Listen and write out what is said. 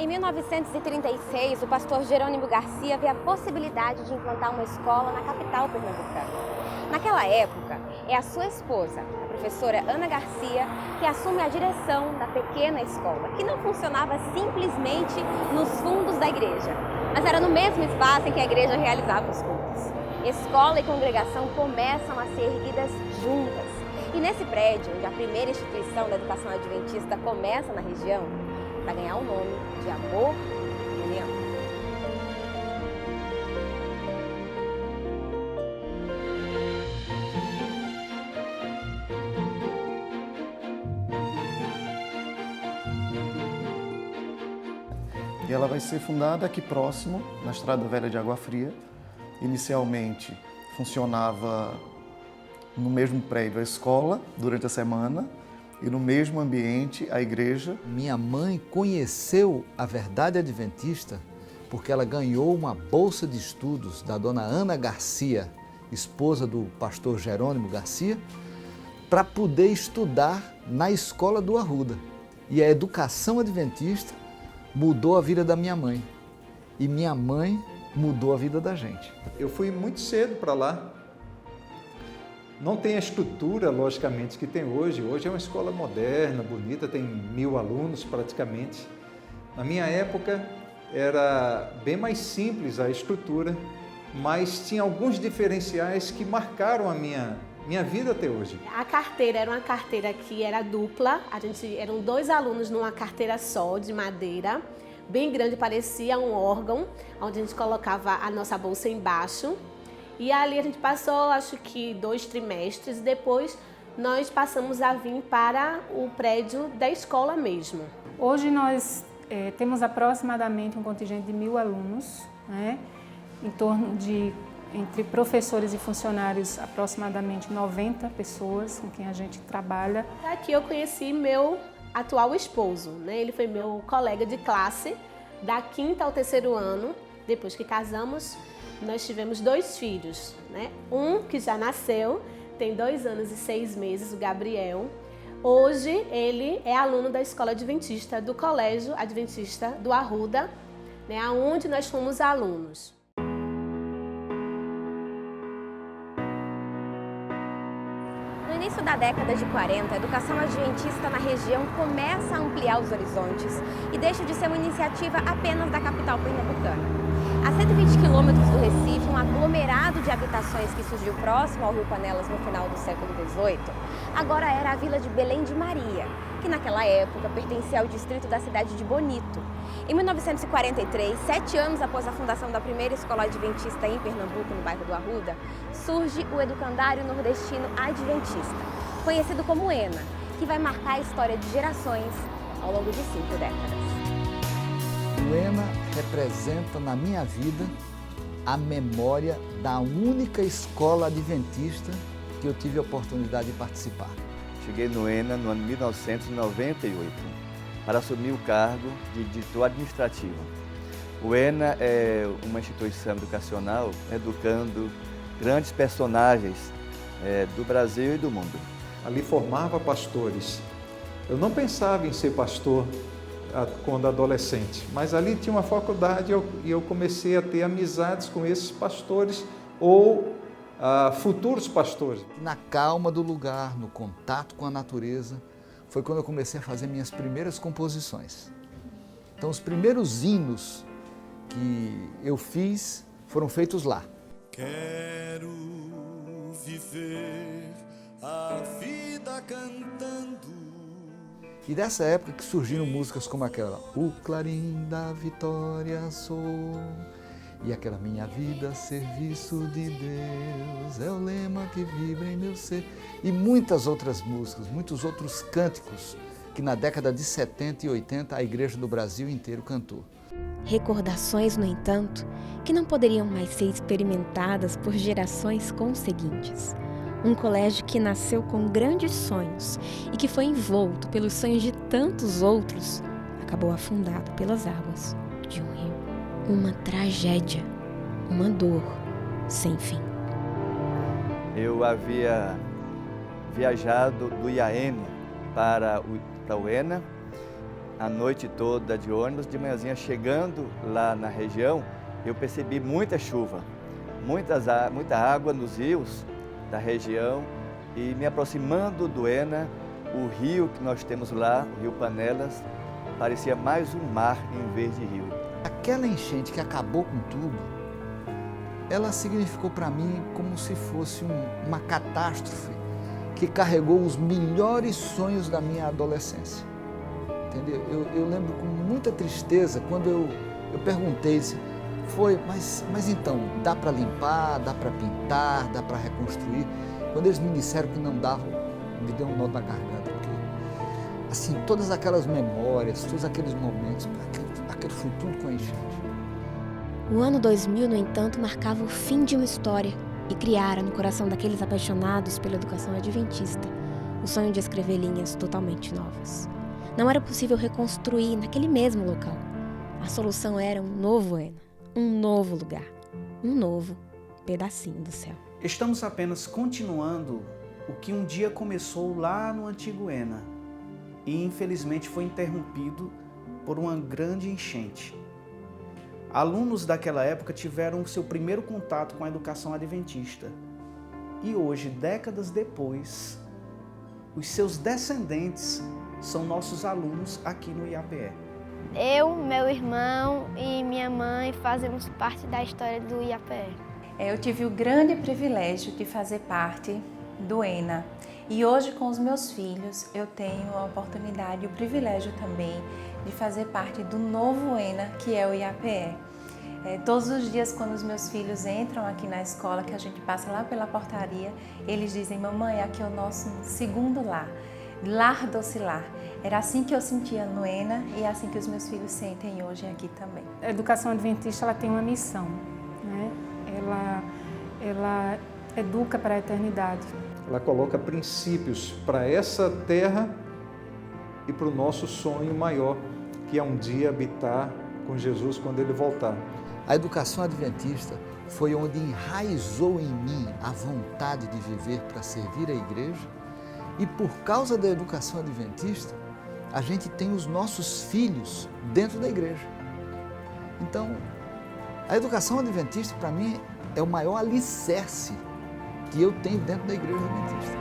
Em 1936, o pastor Jerônimo Garcia vê a possibilidade de implantar uma escola na capital pernambucana. Naquela época, é a sua esposa, a professora Ana Garcia, que assume a direção da pequena escola, que não funcionava simplesmente nos fundos da igreja, mas era no mesmo espaço em que a igreja realizava os cultos. Escola e congregação começam a ser erguidas juntas. E nesse prédio, onde a primeira instituição da educação adventista começa na região, vai ganhar o nome de Amor e União. E ela vai ser fundada aqui próximo, na Estrada Velha de Água Fria. Inicialmente funcionava no mesmo prédio a escola durante a semana e no mesmo ambiente a igreja. Minha mãe conheceu a Verdade Adventista porque ela ganhou uma bolsa de estudos da dona Ana Garcia, esposa do pastor Jerônimo Garcia, para poder estudar na escola do Arruda. E a educação adventista mudou a vida da minha mãe. E minha mãe mudou a vida da gente. Eu fui muito cedo para lá. Não tem a estrutura, logicamente, que tem hoje. Hoje é uma escola moderna, bonita, tem 1000 alunos praticamente. Na minha época era bem mais simples a estrutura, mas tinha alguns diferenciais que marcaram a minha vida até hoje. A carteira era uma carteira que era dupla, eram 2 alunos numa carteira só, de madeira, bem grande, parecia um órgão, onde a gente colocava a nossa bolsa embaixo. E ali a gente passou, acho que 2 trimestres, e depois nós passamos a vir para o prédio da escola mesmo. Hoje nós temos aproximadamente um contingente de 1000 alunos, né? Em torno de, entre professores e funcionários, aproximadamente 90 pessoas com quem a gente trabalha. Aqui eu conheci meu atual esposo, né? Ele foi meu colega de classe da 5ª ao 3º ano. Depois que casamos, nós tivemos 2 filhos, né? Um que já nasceu, tem 2 anos e 6 meses, o Gabriel. Hoje ele é aluno da Escola Adventista, do Colégio Adventista do Arruda, né? Onde nós fomos alunos. No início da década de 40, a educação adventista na região começa a ampliar os horizontes e deixa de ser uma iniciativa apenas da capital pernambucana. A 120 quilômetros do Recife, um aglomerado de habitações que surgiu próximo ao Rio Panelas no final do século XVIII, agora era a vila de Belém de Maria, que naquela época pertencia ao distrito da cidade de Bonito. Em 1943, 7 anos após a fundação da primeira escola adventista em Pernambuco, no bairro do Arruda, surge o Educandário Nordestino Adventista, conhecido como ENA, que vai marcar a história de gerações ao longo de 5 décadas. O ENA representa na minha vida a memória da única escola adventista que eu tive a oportunidade de participar. Cheguei no ENA no ano de 1998 para assumir o cargo de diretor administrativo. O ENA é uma instituição educacional educando grandes personagens do Brasil e do mundo. Ali formava pastores. Eu não pensava em ser pastor quando adolescente, mas ali tinha uma faculdade e eu comecei a ter amizades com esses pastores ou futuros pastores. Na calma do lugar, no contato com a natureza, foi quando eu comecei a fazer minhas primeiras composições. Então os primeiros hinos que eu fiz foram feitos lá. Quero viver a vida cantando. E dessa época que surgiram músicas como aquela, O Clarim da Vitória sou, e aquela Minha Vida, Serviço de Deus, é o lema que vibra em meu ser, e muitas outras músicas, muitos outros cânticos que na década de 70 e 80 a igreja do Brasil inteiro cantou. Recordações, no entanto, que não poderiam mais ser experimentadas por gerações conseguintes. Um colégio que nasceu com grandes sonhos e que foi envolto pelos sonhos de tantos outros, acabou afundado pelas águas de um rio. Uma tragédia, uma dor sem fim. Eu havia viajado do IAN para o ENA. a noite toda de ônibus, de manhãzinha chegando lá na região, eu percebi muita chuva, muita água nos rios da região e me aproximando do Ena, o rio que nós temos lá, o Rio Panelas, parecia mais um mar em vez de rio. Aquela enchente que acabou com tudo, ela significou para mim como se fosse uma catástrofe que carregou os melhores sonhos da minha adolescência. Entendeu? Eu lembro com muita tristeza quando eu perguntei se mas então, dá para limpar, dá para pintar, dá para reconstruir? Quando eles me disseram que não dava, me deu um nó na garganta, porque assim, todas aquelas memórias, todos aqueles momentos, aquele foi tudo com a enchente. O ano 2000, no entanto, marcava o fim de uma história e criara no coração daqueles apaixonados pela educação adventista o sonho de escrever linhas totalmente novas. Não era possível reconstruir naquele mesmo local. A solução era um novo Ena, um novo lugar, um novo pedacinho do céu. Estamos apenas continuando o que um dia começou lá no antigo Ena e infelizmente foi interrompido por uma grande enchente. Alunos daquela época tiveram seu primeiro contato com a educação adventista e hoje, décadas depois, os seus descendentes são nossos alunos aqui no IAPE. Eu, meu irmão e minha mãe fazemos parte da história do IAPE. Eu tive o grande privilégio de fazer parte do Ena e hoje com os meus filhos eu tenho a oportunidade e o privilégio também de fazer parte do novo Ena, que é o IAPE. Todos os dias quando os meus filhos entram aqui na escola, que a gente passa lá pela portaria, eles dizem: mamãe, aqui é o nosso segundo lar, lar docilar. Era assim que eu sentia no Ena e é assim que os meus filhos sentem hoje aqui também. A educação adventista ela tem uma missão, né? Ela educa para a eternidade. Ela coloca princípios para essa terra e para o nosso sonho maior, que é um dia habitar com Jesus quando Ele voltar. A educação adventista foi onde enraizou em mim a vontade de viver para servir a igreja e por causa da educação adventista, a gente tem os nossos filhos dentro da igreja. Então, a educação adventista para mim é o maior alicerce que eu tenho dentro da igreja adventista.